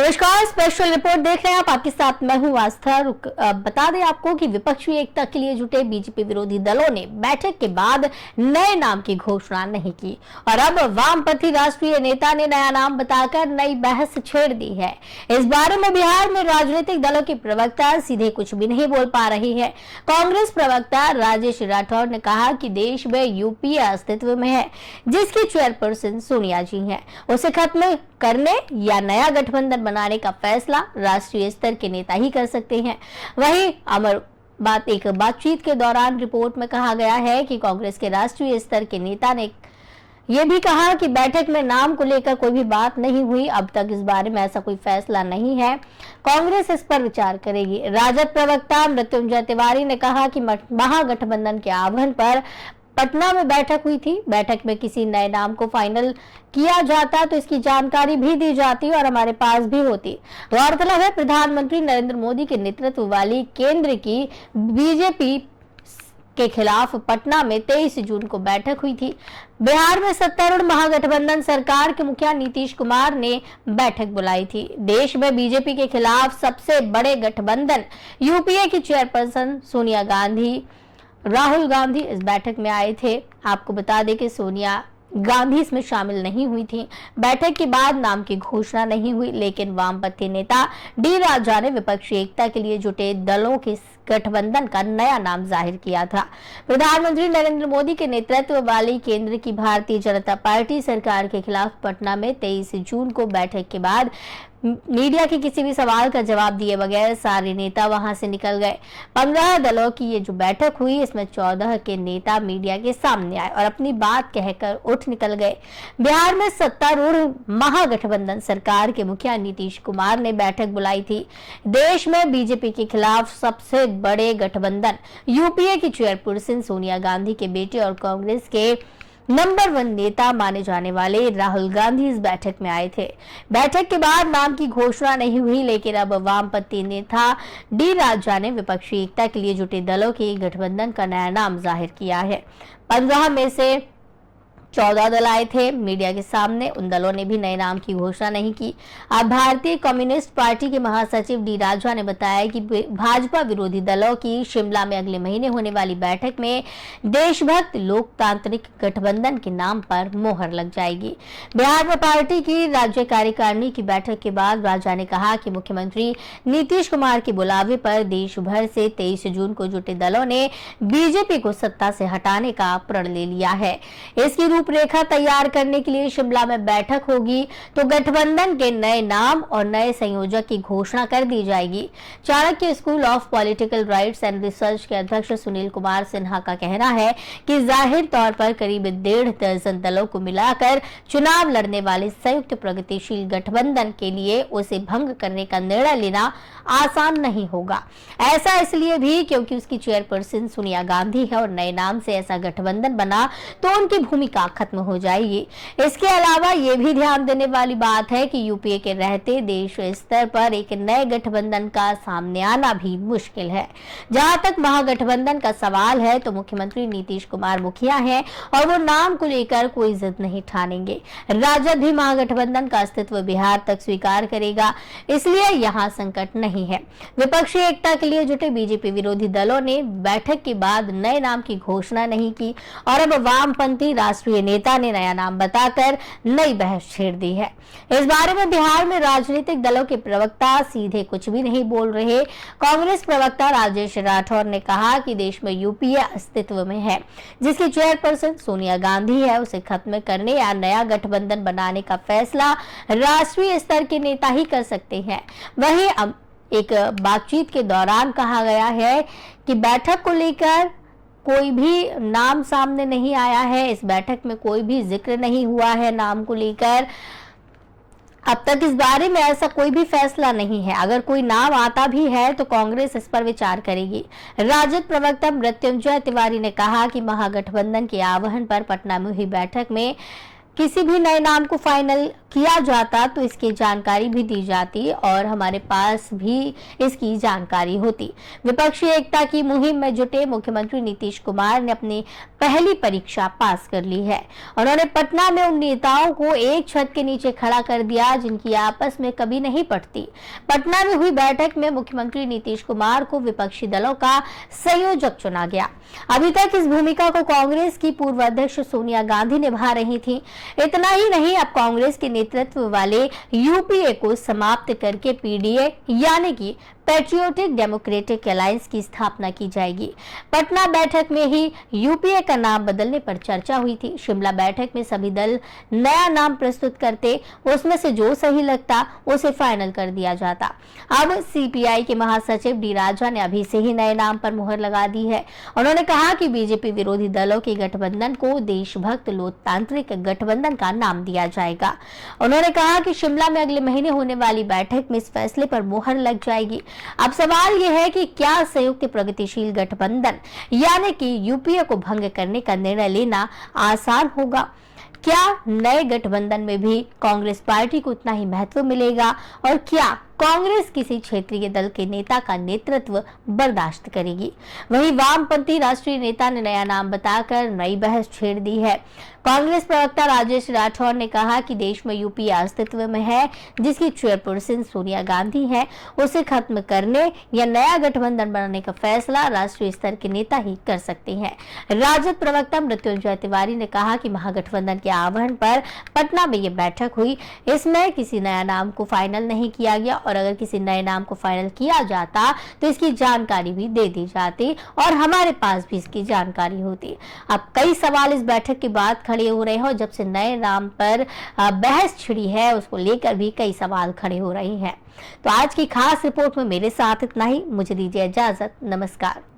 नमस्कार, special report देख रहे हैं आप। आपके साथ मैं हूं आस्था। बता दें आपको कि विपक्षी एकता के लिए जुटे बीजेपी विरोधी दलों ने बैठक के बाद नए नाम की घोषणा नहीं की और अब वामपंथी राष्ट्रीय नेता ने नया नाम बताकर नई बहस छेड़ दी है। इस बारे में बिहार में राजनीतिक दलों की प्रवक्ता सीधे कुछ भी नहीं बोल पा रही है। कांग्रेस प्रवक्ता राजेश राठौर ने कहा कि देश में यूपीए अस्तित्व में है, जिसकी चेयरपर्सन सोनिया जी हैं। उसे खत्म करने या नया गठबंधन बनाने का फैसला राष्ट्रीय स्तर के नेता ही कर सकते हैं। वहीं एक बातचीत के दौरान रिपोर्ट में कहा गया है कि कांग्रेस के राष्ट्रीय स्तर के नेता ने यह भी कहा कि बैठक में नाम को लेकर कोई भी बात नहीं हुई। अब तक इस बारे में ऐसा कोई फैसला नहीं है। कांग्रेस इस पर विचार करेगी। राजद प्रवक्ता मृत्युंजय तिवारी ने कहा कि महागठबंधन के आह्वान पर पटना में बैठक हुई थी। बैठक में किसी नए नाम को फाइनल किया जाता तो इसकी जानकारी भी दी जाती और हमारे पास भी होती। गौरतलब है, प्रधानमंत्री नरेंद्र मोदी के नेतृत्व वाली केंद्र की बीजेपी के खिलाफ पटना में 23 जून को बैठक हुई थी। बिहार में सत्तारूढ़ महागठबंधन सरकार के मुखिया नीतीश कुमार ने बैठक बुलाई थी। देश में बीजेपी के खिलाफ सबसे बड़े गठबंधन यूपीए की चेयरपर्सन सोनिया गांधी, राहुल गांधी इस बैठक में आए थे। आपको बता दें कि सोनिया गांधी इसमें शामिल नहीं हुई थी। बैठक के बाद नाम की घोषणा नहीं हुई, लेकिन वामपंथी नेता डी राजा ने विपक्षी एकता के लिए जुटे दलों के गठबंधन का नया नाम जाहिर किया था। प्रधानमंत्री नरेंद्र मोदी के नेतृत्व वाली केंद्र की भारतीय जनता पार्टी सरकार के खिलाफ पटना में 23 जून को बैठक के बाद मीडिया के किसी भी सवाल का जवाब दिए बगैर सारे नेता वहां से निकल गए। 15 दलों की ये जो बैठक हुई, इसमें 14 के नेता मीडिया के सामने आए और अपनी बात कहकर उठ निकल गए। बिहार में सत्तारूढ़ महागठबंधन सरकार के मुखिया नीतीश कुमार ने बैठक बुलाई थी। देश में बीजेपी के खिलाफ सबसे बड़े गठबंधन यूपीए की चेयरपर्सन सोनिया गांधी के बेटे और कांग्रेस के नंबर 1 नेता माने जाने वाले राहुल गांधी इस बैठक में आए थे। बैठक के बाद नाम की घोषणा नहीं हुई, लेकिन अब वामपंथी नेता डी राजा ने विपक्षी एकता के लिए जुटे दलों के गठबंधन का नया नाम जाहिर किया है। 15 में से 14 दल आए थे मीडिया के सामने। उन दलों ने भी नए नाम की घोषणा नहीं की। अब भारतीय कम्युनिस्ट पार्टी के महासचिव डी राजा ने बताया कि भाजपा विरोधी दलों की शिमला में अगले महीने होने वाली बैठक में देशभक्त लोकतांत्रिक गठबंधन के नाम पर मोहर लग जाएगी। बिहार में पार्टी की राज्य कार्यकारिणी की बैठक के बाद राजा ने कहा कि मुख्यमंत्री नीतीश कुमार के बुलावे पर देश भर से 23 जून को जुटे दलों ने बीजेपी को सत्ता से हटाने का प्रण ले लिया है। इसकी रूपरेखा तैयार करने के लिए शिमला में बैठक होगी तो गठबंधन के नए नाम और नए संयोजक की घोषणा कर दी जाएगी। Chanakya school of political rights and research के अध्यक्ष सुनील कुमार सिन्हा का कहना है कि जाहिर तौर पर करीब 1.5 दर्जन दलों को मिलाकर चुनाव लड़ने वाले संयुक्त प्रगतिशील गठबंधन के लिए उसे भंग करने का निर्णय लेना आसान नहीं होगा। ऐसा इसलिए भी क्योंकि उसकी चेयरपर्सन सोनिया गांधी है और नए नाम से ऐसा गठबंधन बना तो उनकी भूमिका खत्म हो जाएगी। इसके अलावा ये भी ध्यान देने वाली बात है कि यूपीए के रहते देश स्तर पर एक नए गठबंधन का सामने आना भी मुश्किल है। जहां तक महागठबंधन का सवाल है तो मुख्यमंत्री नीतीश कुमार मुखिया हैं और वो नाम को लेकर कोई जिद नहीं ठानेंगे। राजद भी महागठबंधन का अस्तित्व बिहार तक स्वीकार करेगा, इसलिए यहाँ संकट नहीं है। विपक्षी एकता के लिए जुटे बीजेपी विरोधी दलों ने बैठक के बाद नए नाम की घोषणा नहीं की और अब वामपंथी राष्ट्रीय नेता ने नया नाम बताकर नई बहस छेड़ दी है। इस बारे में बिहार में राजनीतिक दलों के प्रवक्ता सीधे कुछ भी नहीं बोल रहे। कांग्रेस प्रवक्ता राजेश राठौर ने कहा कि देश में यूपीए अस्तित्व में है, जिसकी चेयरपर्सन सोनिया गांधी है। उसे खत्म करने या नया गठबंधन बनाने का फैसला राष्ट्रीय स्तर के नेता ही कर सकते हैं। वहीं अब एक बातचीत के दौरान कहा गया है कि बैठक को लेकर कोई भी नाम सामने नहीं आया है। इस बैठक में कोई भी जिक्र नहीं हुआ है नाम को लेकर। अब तक इस बारे में ऐसा कोई भी फैसला नहीं है। अगर कोई नाम आता भी है तो कांग्रेस इस पर विचार करेगी। राजद प्रवक्ता मृत्युंजय तिवारी ने कहा कि महागठबंधन के आह्वान पर पटना में हुई बैठक में किसी भी नए नाम को फाइनल किया जाता तो इसकी जानकारी भी दी जाती और हमारे पास भी इसकी जानकारी होती। विपक्षी एकता की मुहिम में जुटे मुख्यमंत्री नीतीश कुमार ने अपनी पहली परीक्षा पास कर ली है। उन्होंने पटना में उन नेताओं को एक छत के नीचे खड़ा कर दिया जिनकी आपस में कभी नहीं पटती। पटना में हुई बैठक में मुख्यमंत्री नीतीश कुमार को विपक्षी दलों का संयोजक चुना गया। अभी तक इस भूमिका को कांग्रेस की पूर्व अध्यक्ष सोनिया गांधी निभा रही थी। इतना ही नहीं, अब कांग्रेस के नेतृत्व वाले यूपीए को समाप्त करके पीडीए यानी कि पैट्रियोटिक डेमोक्रेटिक अलायंस की स्थापना की जाएगी। पटना बैठक में ही यूपीए का नाम बदलने पर चर्चा हुई थी। शिमला बैठक में सभी दल नया नाम प्रस्तुत करते, उसमें से जो सही लगता उसे फाइनल कर दिया जाता। अब सीपीआई के महासचिव डी राजा ने अभी से ही नए नाम पर मुहर लगा दी है। उन्होंने कहा कि बीजेपी विरोधी दलों के गठबंधन को देशभक्त लोकतांत्रिक गठबंधन का नाम दिया जाएगा। उन्होंने कहा कि शिमला में अगले महीने होने वाली बैठक में इस फैसले पर मुहर लग जाएगी। अब सवाल यह है कि क्या संयुक्त प्रगतिशील गठबंधन यानी कि यूपीए को भंग करने का निर्णय लेना आसान होगा? क्या नए गठबंधन में भी कांग्रेस पार्टी को उतना ही महत्व मिलेगा और क्या कांग्रेस किसी क्षेत्रीय दल के नेता का नेतृत्व बर्दाश्त करेगी? वहीं वामपंथी राष्ट्रीय नेता ने नया नाम बताकर नई बहस छेड़ दी है। कांग्रेस प्रवक्ता राजेश राठौर ने कहा कि देश में यूपीए अस्तित्व में है, जिसकी चेयरपर्सन सोनिया गांधी है। उसे खत्म करने या नया गठबंधन बनाने का फैसला राष्ट्रीय स्तर के नेता ही कर सकते हैं। राजद प्रवक्ता मृत्युंजय तिवारी ने कहा कि महागठबंधन के आह्वान पर पटना में ये बैठक हुई। इसमें किसी नया नाम को फाइनल नहीं किया गया और अगर किसी नए नाम को फाइनल किया जाता तो इसकी जानकारी भी दे दी जाती और हमारे पास भी इसकी जानकारी होती। अब कई सवाल इस बैठक के बाद खड़े हो रहे हैं और जब से नए नाम पर बहस छिड़ी है उसको लेकर भी कई सवाल खड़े हो रहे हैं। तो आज की खास रिपोर्ट में मेरे साथ इतना ही। मुझे दीजिए इजाजत। नमस्कार।